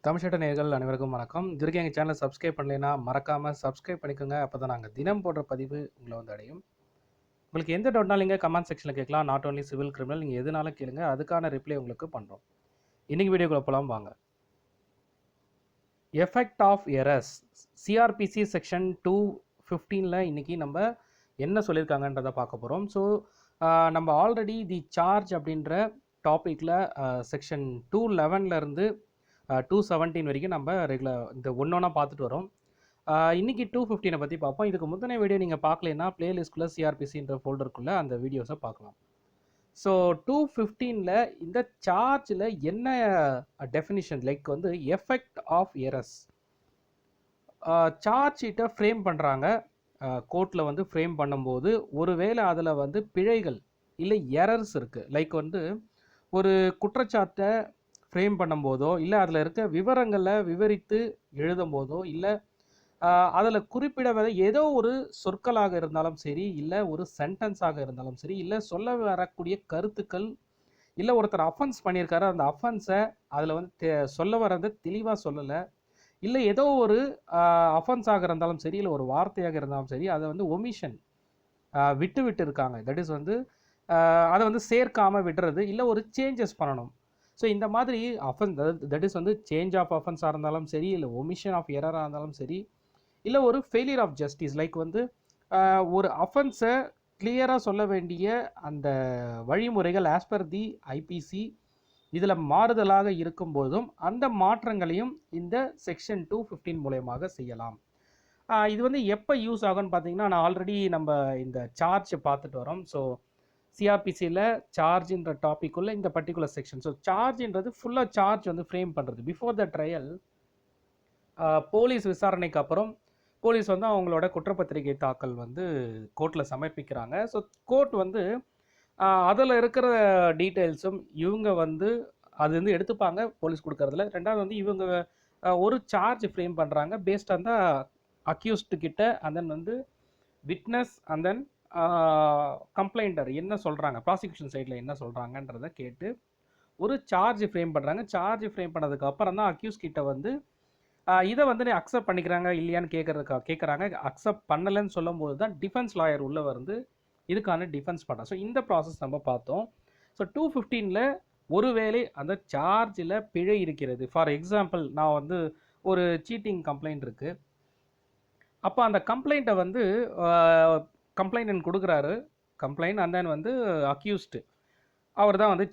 தமிழ்ச்சட்ட நேயர்கள் அனைவருக்கும் வணக்கம். இதுவரைக்கும் எங்கள் சேனலை சப்ஸ்கிரைப் பண்ணலைன்னா மறக்காமல் சப்ஸ்கிரைப் பண்ணிக்கோங்க. அப்போ தான் நாங்கள் தினம் போடுற பதிவு உங்களை வந்து அடையும். உங்களுக்கு எந்த டவுட்னாலும் நீங்கள் கமெண்ட் செக்ஷனில் கேட்கலாம். நாட் ஓன்லி சிவில் கிரிமினல், நீங்கள் எதுனாலும் கேளுங்க, அதுக்கான ரிப்ளை உங்களுக்கு பண்ணுறோம். இன்றைக்கி வீடியோக்குள்ள போகலாம் வாங்க. Effect of errors, CrPC section 215 இன்றைக்கி நம்ம என்ன சொல்லியிருக்காங்கன்றதை பார்க்க போகிறோம். ஸோ நம்ம ஆல்ரெடி தி சார்ஜ் அப்படின்ற டாப்பிக்கில் செக்ஷன் 211 217 வரைக்கும் நம்ம ரெகுலர் இந்த ஒன்றா பார்த்துட்டு வரோம். இன்றைக்கி 215 பற்றி பார்ப்போம். இதுக்கு முந்தின வீடியோ நீங்கள் பார்க்கலைன்னா பிளேலிஸ்ட்குள்ளே சிஆர்பிசின்ற ஃபோல்டருக்குள்ளே அந்த வீடியோஸை பார்க்கலாம். ஸோ 215 இந்த சார்ஜில் என்ன டெஃபினிஷன் லைக் வந்து எஃபெக்ட் ஆஃப் எரர்ஸ். சார்ஜ் ஷீட்டை ஃப்ரேம் பண்ணுறாங்க, கோர்ட்டில் வந்து ஃப்ரேம் பண்ணும்போது ஒருவேளை அதில் வந்து பிழைகள் இல்லை எரர்ஸ் இருக்குது. லைக் வந்து ஒரு குற்றச்சாட்டை ஃப்ரேம் பண்ணும்போதோ இல்லை அதில் இருக்க விவரங்களை விவரித்து எழுதும் போதோ இல்லை அதில் குறிப்பிட ஏதோ ஒரு சொற்களாக இருந்தாலும் சரி, இல்லை ஒரு சென்டென்ஸாக இருந்தாலும் சரி, இல்லை சொல்ல வரக்கூடிய கருத்துக்கள், இல்லை ஒருத்தர் அஃபென்ஸ் பண்ணியிருக்காரு, அந்த அஃபென்ஸை அதில் வந்து சொல்ல வரதை தெளிவாக சொல்லலை, இல்லை ஏதோ ஒரு அஃபென்ஸாக இருந்தாலும் சரி, இல்லை ஒரு வார்த்தையாக இருந்தாலும் சரி, அதை வந்து ஒமிஷன் விட்டு இருக்காங்க. தட் இஸ் வந்து அதை வந்து சேர்க்காமல் விடுறது, இல்லை ஒரு சேஞ்சஸ் பண்ணணும். ஸோ இந்த மாதிரி அஃபென்ஸ், தட் இஸ் வந்து சேஞ்ச் ஆஃப் அஃபென்ஸாக இருந்தாலும் சரி, இல்லை ஒமிஷன் ஆஃப் எரராக இருந்தாலும் சரி, இல்லை ஒரு ஃபெயிலியர் ஆஃப் ஜஸ்டிஸ் லைக் வந்து ஒரு அஃபென்ஸை கிளியராக சொல்ல வேண்டிய அந்த வழிமுறைகள் ஆஸ் பர் தி ஐபிசி இதில் மாறுதலாக இருக்கும்போதும் அந்த மாற்றங்களையும் இந்த செக்ஷன் 215 மூலயமாக செய்யலாம். இது வந்து எப்போ யூஸ் ஆகும்னு பார்த்தீங்கன்னா, நான் ஆல்ரெடி நம்ம இந்த சார்ஜை பார்த்துட்டு வரோம். ஸோ சிஆர்பிசியில் சார்ஜின்ற டாபிக் உள்ள இந்த பர்டிகுலர் செக்ஷன். ஸோ சார்ஜின்றது ஃபுல்லாக சார்ஜ் வந்து ஃப்ரேம் பண்ணுறது. பிஃபோர் த ட்ரையல் போலீஸ் விசாரணைக்கு அப்புறம் போலீஸ் வந்து அவங்களோட குற்றப்பத்திரிகை தாக்கல் வந்து கோர்ட்டில் சமர்ப்பிக்கிறாங்க. ஸோ கோர்ட் வந்து அதில் இருக்கிற டீட்டெயில்ஸும் இவங்க வந்து அது வந்து எடுத்துப்பாங்க போலீஸ் கொடுக்கறதுல. ரெண்டாவது வந்து இவங்க ஒரு சார்ஜ் ஃப்ரேம் பண்ணுறாங்க பேஸ்ட் ஆன் த அக்யூஸ்டு கிட்ட, அண்ட் தென் வந்து விட்னஸ், அண்ட் தென் கம்ப்ளைண்டர் என்ன சொல்கிறாங்க, ப்ராசிக்யூஷன் சைடில் என்ன சொல்கிறாங்கன்றதை கேட்டு ஒரு சார்ஜ் ஃப்ரேம் பண்ணுறாங்க. சார்ஜ் ஃப்ரேம் பண்ணதுக்கு அப்புறம் தான் அக்யூஸ் கிட்ட வந்து இதை வந்து அக்செப்ட் பண்ணிக்கிறாங்க இல்லையான்னு கேட்குறாங்க. அக்செப்ட் பண்ணலைன்னு சொல்லும் போது தான் டிஃபென்ஸ் லாயர் உள்ளே வந்து இதுக்கான டிஃபென்ஸ் பண்ணுறாங்க. ஸோ இந்த ப்ராசஸ் நம்ம பார்த்தோம். ஸோ 215 ஒருவேளை அந்த சார்ஜில் பிழை இருக்கிறது. ஃபார் எக்ஸாம்பிள், நான் வந்து ஒரு சீட்டிங் கம்ப்ளைண்ட் இருக்குது. அப்போ அந்த கம்ப்ளைண்ட்டை வந்து கம்ப்ளைண்ட் கொடுக்குறாரு, கம்ப்ளைண்ட், அண்ட் தென் வந்து அக்யூஸ்டு அவர் தான் வந்து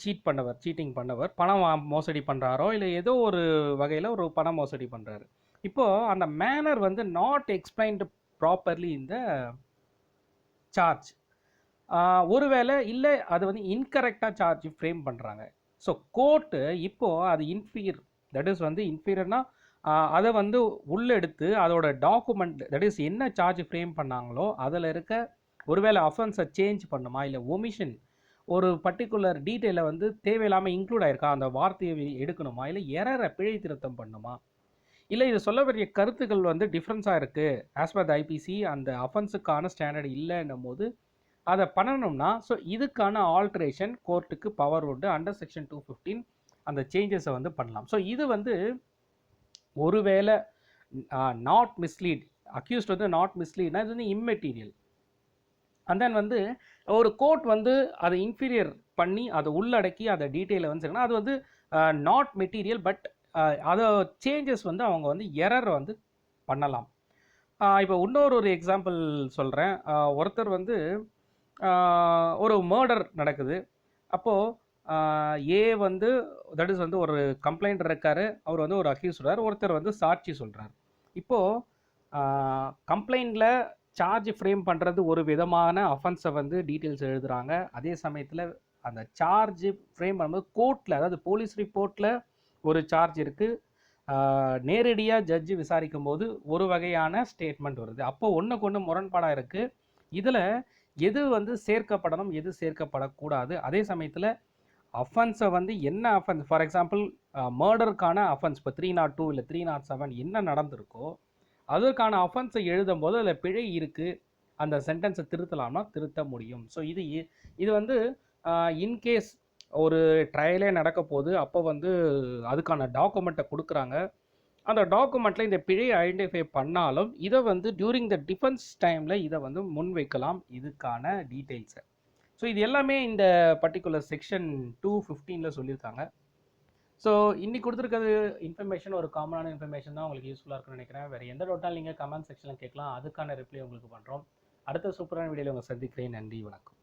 சீட்டிங் பண்ணவர், பணம் மோசடி பண்ணுறாரோ இல்லை ஏதோ ஒரு வகையில் ஒரு பணம் மோசடி பண்ணுறாரு. இப்போது அந்த மேனர் வந்து நாட் எக்ஸ்பிளைன்டு ப்ராப்பர்லி இந்த சார்ஜ். ஒருவேளை இல்லை அது வந்து இன்கரெக்டாக சார்ஜ் ஃப்ரேம் பண்ணுறாங்க. ஸோ கோர்ட்டு இப்போது அது இன்ஃபீரியர், தட் இஸ் வந்து இன்ஃபீரியர்னா அதை வந்து உள்ளெடுத்து அதோட டாக்குமெண்ட், தட் இஸ் என்ன சார்ஜ் ஃப்ரேம் பண்ணாங்களோ அதில் இருக்க ஒருவேளை அஃபென்ஸை சேஞ்ச் பண்ணுமா, இல்லை ஒமிஷன் ஒரு பர்டிகுலர் டீட்டெயிலை வந்து தேவையில்லாமல் இன்க்ளூட் ஆயிருக்கா, அந்த வார்த்தையை எடுக்கணுமா, இல்லை எரரை பிழை திருத்தம் பண்ணுமா, இல்லை இது சொல்ல வேண்டிய கருத்துக்கள் வந்து டிஃப்ரென்ஸாக இருக்குது ஆஸ் பர் த ஐபிசி, அந்த அஃபென்ஸுக்கான ஸ்டாண்டர்ட் இல்லைன்னும் போது அதை பண்ணணும்னா, ஸோ இதுக்கான ஆல்ட்ரேஷன் கோர்ட்டுக்கு பவர் உண்டு. அண்டர் செக்ஷன் 215 அந்த சேஞ்சஸை வந்து பண்ணலாம். ஸோ இது வந்து ஒருவேளை நாட் மிஸ்லீட், அக்யூஸ்ட் வந்து நாட் மிஸ்லீட்னா இது வந்து இம்மெட்டீரியல். அண்ட் தென் வந்து ஒரு கோர்ட் வந்து அதை இன்ஃபீரியர் பண்ணி அதை உள்ளடக்கி அதை டீட்டெயிலை வந்து செய்யணும். அது வந்து நாட் மெட்டீரியல், பட் அதை சேஞ்சஸ் வந்து அவங்க வந்து எரர் வந்து பண்ணலாம். இப்போ இன்னொரு எக்ஸாம்பிள் சொல்கிறேன். ஒருத்தர் வந்து ஒரு மர்டர் நடக்குது. அப்போது ஏ வந்து தட் இஸ் வந்து ஒரு கம்ப்ளைண்ட் இருக்காரு, அவர் வந்து ஒரு அக்யூஸ் சொல்கிறார், ஒருத்தர் வந்து சாட்சி சொல்கிறார். இப்போது கம்ப்ளைண்டில் சார்ஜ் ஃப்ரேம் பண்ணுறது ஒரு விதமான அஃபென்ஸை வந்து டீட்டெயில்ஸ் எழுதுகிறாங்க. அதே சமயத்தில் அந்த சார்ஜ் ஃப்ரேம் பண்ணும்போது கோர்ட்டில், அதாவது போலீஸ் ரிப்போர்ட்டில் ஒரு சார்ஜ் இருக்குது, நேரடியாக ஜட்ஜு விசாரிக்கும் போது ஒரு வகையான ஸ்டேட்மெண்ட் வருது. அப்போது ஒன்றுக்கு ஒன்று முரண்பாடாக இருக்குது. இதில் எது வந்து சேர்க்கப்படணும், எது சேர்க்கப்படக்கூடாது, அதே சமயத்தில் அஃபென்ஸை வந்து என்ன அஃபென்ஸ், ஃபார் எக்ஸாம்பிள் மர்டருக்கான அஃபென்ஸ் இப்போ 302 இல்லை 307 என்ன நடந்திருக்கோ அதற்கான அஃபென்ஸை எழுதும் போது அதில் பிழை இருக்குது, அந்த சென்டென்ஸை திருத்தலாம்னா திருத்த முடியும். ஸோ இது வந்து இன்கேஸ் ஒரு ட்ரையலே நடக்க போகுது. அப்போ வந்து அதுக்கான டாக்குமெண்ட்டை கொடுக்குறாங்க. அந்த டாக்குமெண்ட்டில் இந்த பிழையை ஐடென்டிஃபை பண்ணாலும் இதை வந்து டியூரிங் த டிஃபென்ஸ் டைமில் இதை வந்து முன்வைக்கலாம் இதுக்கான டீட்டெயில்ஸை. ஸோ இது எல்லாமே இந்த பர்டிகுலர் செக்ஷன் 215 சொல்லியிருக்காங்க. ஸோ இன்னைக்கு கொடுத்துருக்கிறது இன்ஃபர்மேஷன் ஒரு காமனான இன்ஃபர்மேஷன் தான், உங்களுக்கு யூஸ்ஃபுல்லாக இருக்குன்னு நினைக்கிறேன். வேறு எந்த டவுட்டாலும் நீங்கள் கமெண்ட் செக்ஷனில் கேட்கலாம், அதுக்கான ரிப்ளை உங்களுக்கு பண்ணுறோம். அடுத்த சூப்பரான வீடியோவில் உங்களை சந்திக்கிறேன். நன்றி, வணக்கம்.